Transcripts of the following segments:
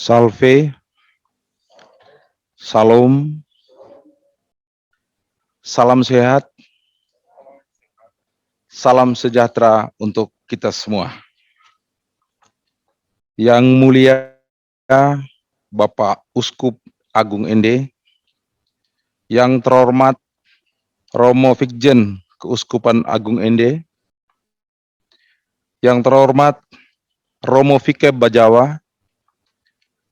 Salve, Salam, salam sehat, salam sejahtera untuk kita semua. Yang mulia Bapak Uskup Agung Ende, yang terhormat Romo Vikjen Keuskupan Agung Ende, yang terhormat Romo Vikep Bajawa,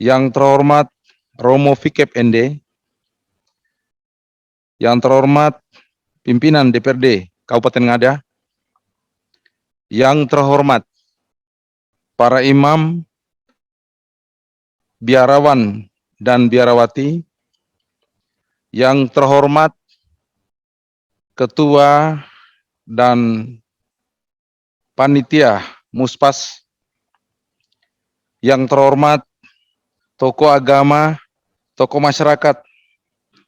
yang terhormat Romo Vikep Ende, yang terhormat pimpinan DPRD Kabupaten Ngada, yang terhormat para imam, biarawan dan biarawati, yang terhormat ketua dan panitia Muspas, yang terhormat tokoh agama, tokoh masyarakat,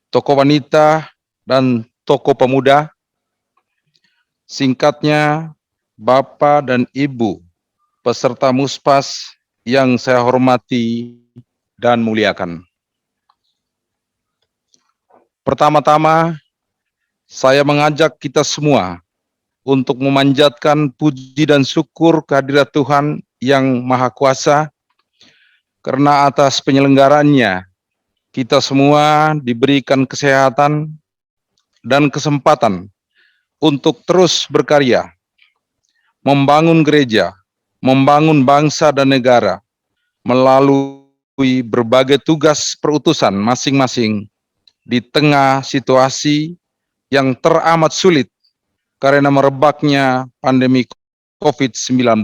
tokoh wanita, dan tokoh pemuda, singkatnya Bapak dan Ibu peserta Muspas yang saya hormati dan muliakan. Pertama-tama, saya mengajak kita semua untuk memanjatkan puji dan syukur kehadirat Tuhan yang Maha Kuasa, karena atas penyelenggaraannya kita semua diberikan kesehatan dan kesempatan untuk terus berkarya, membangun gereja, membangun bangsa dan negara melalui berbagai tugas perutusan masing-masing di tengah situasi yang teramat sulit karena merebaknya pandemi COVID-19.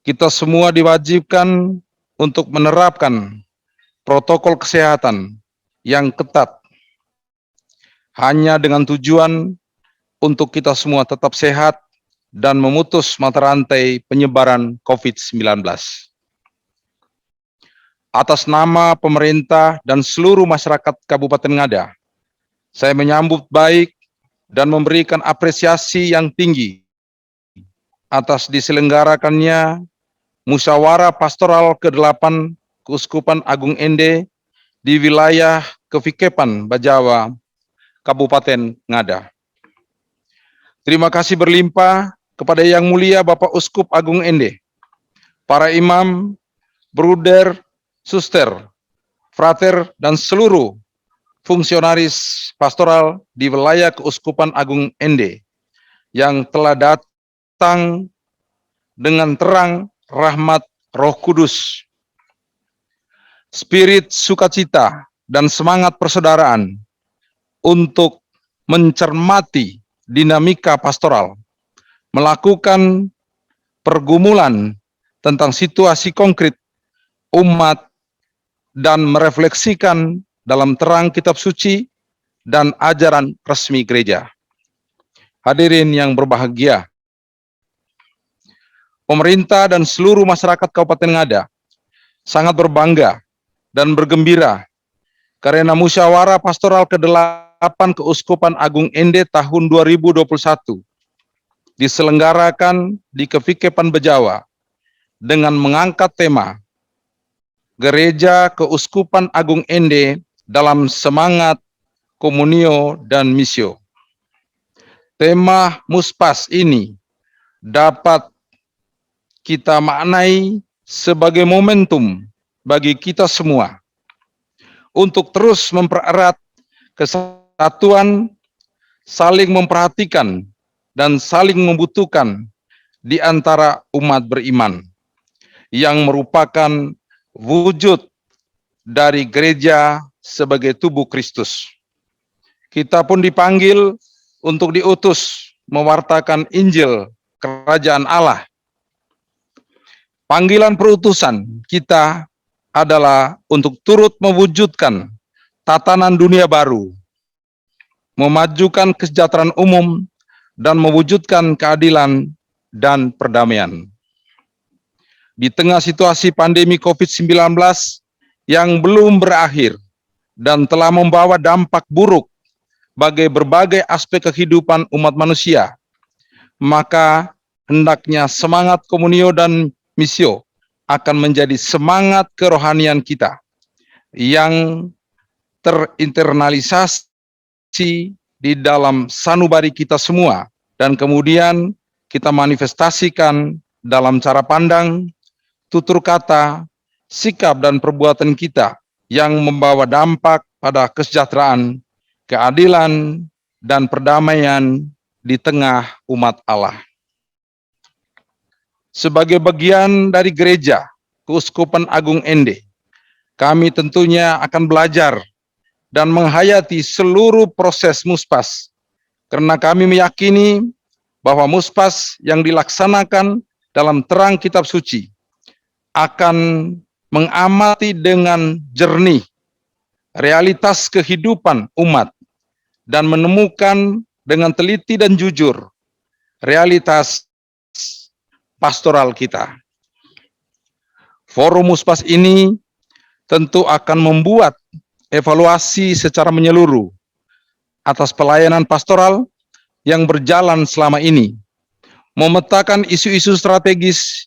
Kita semua diwajibkan untuk menerapkan protokol kesehatan yang ketat, hanya dengan tujuan untuk kita semua tetap sehat dan memutus mata rantai penyebaran COVID-19. Atas nama pemerintah dan seluruh masyarakat Kabupaten Ngada, saya menyambut baik dan memberikan apresiasi yang tinggi atas diselenggarakannya Musyawarah Pastoral ke-8 Keuskupan Agung Ende di wilayah Kevikepan Bajawa, Kabupaten Ngada. Terima kasih berlimpah kepada Yang Mulia Bapak Uskup Agung Ende, para imam, bruder, suster, frater, dan seluruh fungsionaris pastoral di wilayah Keuskupan Agung Ende yang telah datang dengan terang rahmat Roh Kudus, spirit sukacita, dan semangat persaudaraan untuk mencermati dinamika pastoral, melakukan pergumulan tentang situasi konkret umat, dan merefleksikan dalam terang kitab suci dan ajaran resmi gereja. Hadirin yang berbahagia, pemerintah dan seluruh masyarakat Kabupaten Ngada sangat berbangga dan bergembira karena Musyawarah Pastoral ke-8 Keuskupan Agung Ende tahun 2021 diselenggarakan di Kevikepan Bajawa dengan mengangkat tema Gereja Keuskupan Agung Ende dalam semangat komunio dan misio. Tema Muspas ini dapat kita maknai sebagai momentum bagi kita semua untuk terus mempererat kesatuan, saling memperhatikan, dan saling membutuhkan di antara umat beriman yang merupakan wujud dari gereja sebagai tubuh Kristus. Kita pun dipanggil untuk diutus mewartakan Injil Kerajaan Allah. Panggilan perutusan kita adalah untuk turut mewujudkan tatanan dunia baru, memajukan kesejahteraan umum, dan mewujudkan keadilan dan perdamaian. Di tengah situasi pandemi COVID-19 yang belum berakhir dan telah membawa dampak buruk bagi berbagai aspek kehidupan umat manusia, maka hendaknya semangat komunio dan misio akan menjadi semangat kerohanian kita yang terinternalisasi di dalam sanubari kita semua, dan kemudian kita manifestasikan dalam cara pandang, tutur kata, sikap dan perbuatan kita yang membawa dampak pada kesejahteraan, keadilan, dan perdamaian di tengah umat Allah. Sebagai bagian dari gereja Keuskupan Agung Ende, kami tentunya akan belajar dan menghayati seluruh proses muspas, karena kami meyakini bahwa muspas yang dilaksanakan dalam terang kitab suci akan mengamati dengan jernih realitas kehidupan umat dan menemukan dengan teliti dan jujur realitas pastoral kita. Forum muspas ini tentu akan membuat evaluasi secara menyeluruh atas pelayanan pastoral yang berjalan selama ini, memetakan isu-isu strategis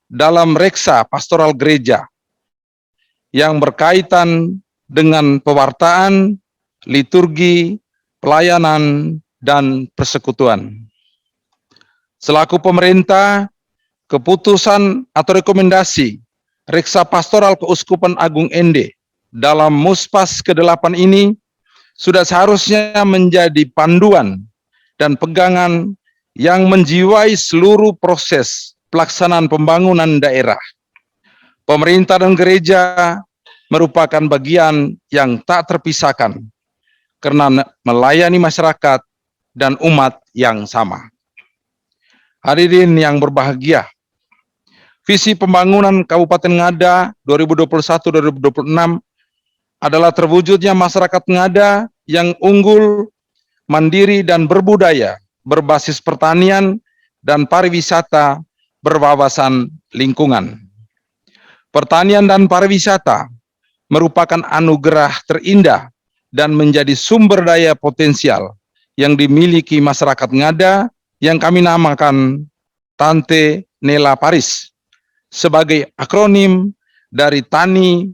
dalam reksa pastoral gereja yang berkaitan dengan pewartaan, liturgi, pelayanan, dan persekutuan. Selaku pemerintah, keputusan atau rekomendasi reksa pastoral Keuskupan Agung Ende dalam muspas ke-8 ini sudah seharusnya menjadi panduan dan pegangan yang menjiwai seluruh proses pelaksanaan pembangunan daerah. Pemerintah dan gereja merupakan bagian yang tak terpisahkan karena melayani masyarakat dan umat yang sama. Hadirin yang berbahagia, visi pembangunan Kabupaten Ngada 2021-2026 adalah terwujudnya masyarakat Ngada yang unggul, mandiri, dan berbudaya, berbasis pertanian dan pariwisata berwawasan lingkungan. Pertanian dan pariwisata merupakan anugerah terindah dan menjadi sumber daya potensial yang dimiliki masyarakat Ngada yang kami namakan Tante Nela Paris sebagai akronim dari tani,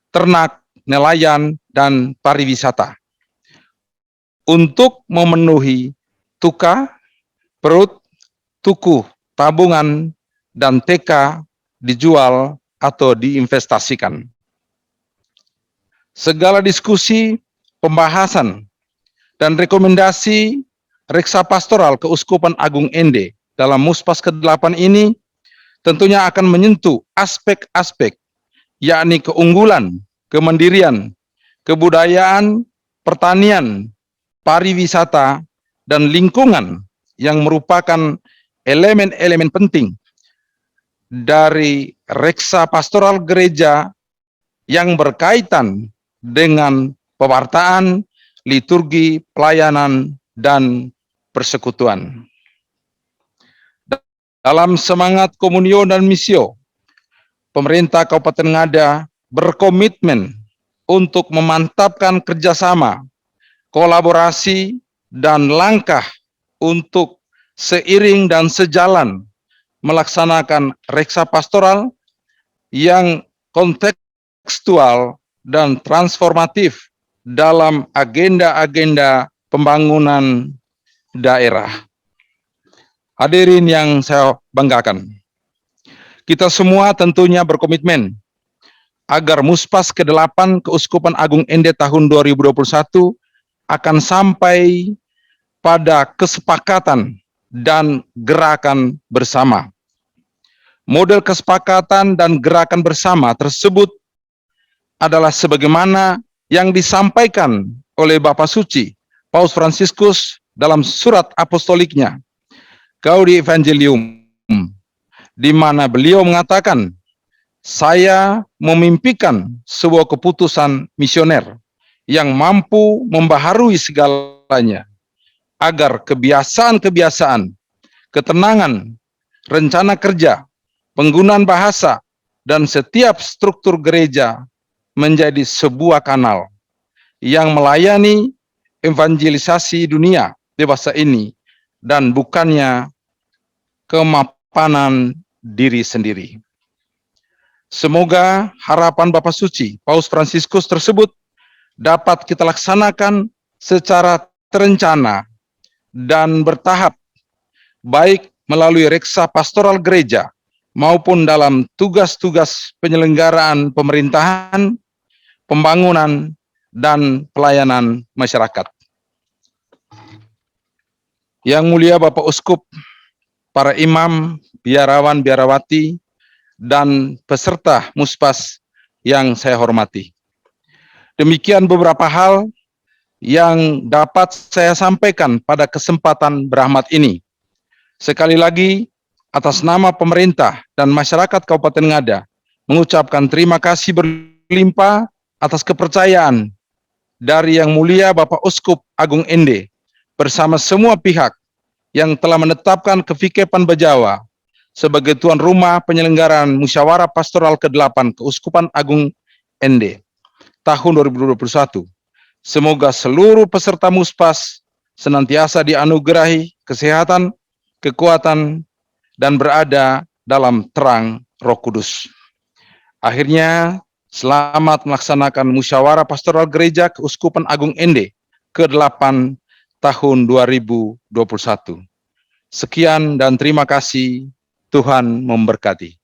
ternak, nelayan, dan pariwisata. Untuk memenuhi tuka, perut, tuku, tabungan, dan TK dijual atau diinvestasikan. Segala diskusi, pembahasan, dan rekomendasi reksa pastoral Keuskupan Agung Ende dalam muspas ke-8 ini tentunya akan menyentuh aspek-aspek, yakni keunggulan, kemandirian, kebudayaan, pertanian, pariwisata, dan lingkungan yang merupakan elemen-elemen penting dari reksa pastoral gereja yang berkaitan dengan pewartaan, liturgi, pelayanan, dan persekutuan. Dalam semangat komunio dan misio, pemerintah Kabupaten Ngada berkomitmen untuk memantapkan kerjasama, kolaborasi, dan langkah untuk seiring dan sejalan melaksanakan reksa pastoral yang kontekstual dan transformatif dalam agenda-agenda pembangunan daerah. Hadirin yang saya banggakan, kita semua tentunya berkomitmen agar muspas ke-8 Keuskupan Agung Ende tahun 2021 akan sampai pada kesepakatan dan gerakan bersama. Model kesepakatan dan gerakan bersama tersebut adalah sebagaimana yang disampaikan oleh Bapak Suci Paus Fransiskus dalam surat apostoliknya Gaudii Evangelium, di mana beliau mengatakan, saya memimpikan sebuah keputusan misioner yang mampu membaharui segalanya, agar kebiasaan-kebiasaan, ketenangan, rencana kerja, penggunaan bahasa, dan setiap struktur gereja menjadi sebuah kanal yang melayani evangelisasi dunia dewasa ini dan bukannya kemapanan diri sendiri. Semoga harapan Bapa Suci Paus Fransiskus tersebut dapat kita laksanakan secara terencana dan bertahap, baik melalui reksa pastoral gereja maupun dalam tugas-tugas penyelenggaraan pemerintahan, pembangunan, dan pelayanan masyarakat. Yang mulia Bapak Uskup, para imam, biarawan, biarawati, dan peserta Muspas yang saya hormati. Demikian beberapa hal yang dapat saya sampaikan pada kesempatan berahmat ini. Sekali lagi, atas nama pemerintah dan masyarakat Kabupaten Ngada, mengucapkan terima kasih berlimpah atas kepercayaan dari Yang Mulia Bapak Uskup Agung Ende bersama semua pihak yang telah menetapkan Kevikepan Bajawa sebagai tuan rumah penyelenggaraan Musyawarah Pastoral ke-8 Keuskupan Agung Ende tahun 2021. Semoga seluruh peserta Muspas senantiasa dianugerahi kesehatan, kekuatan, dan berada dalam terang Roh Kudus. Akhirnya, selamat melaksanakan Musyawarah Pastoral Gereja Keuskupan Agung Ende ke-8 tahun 2021. Sekian dan terima kasih. Tuhan memberkati.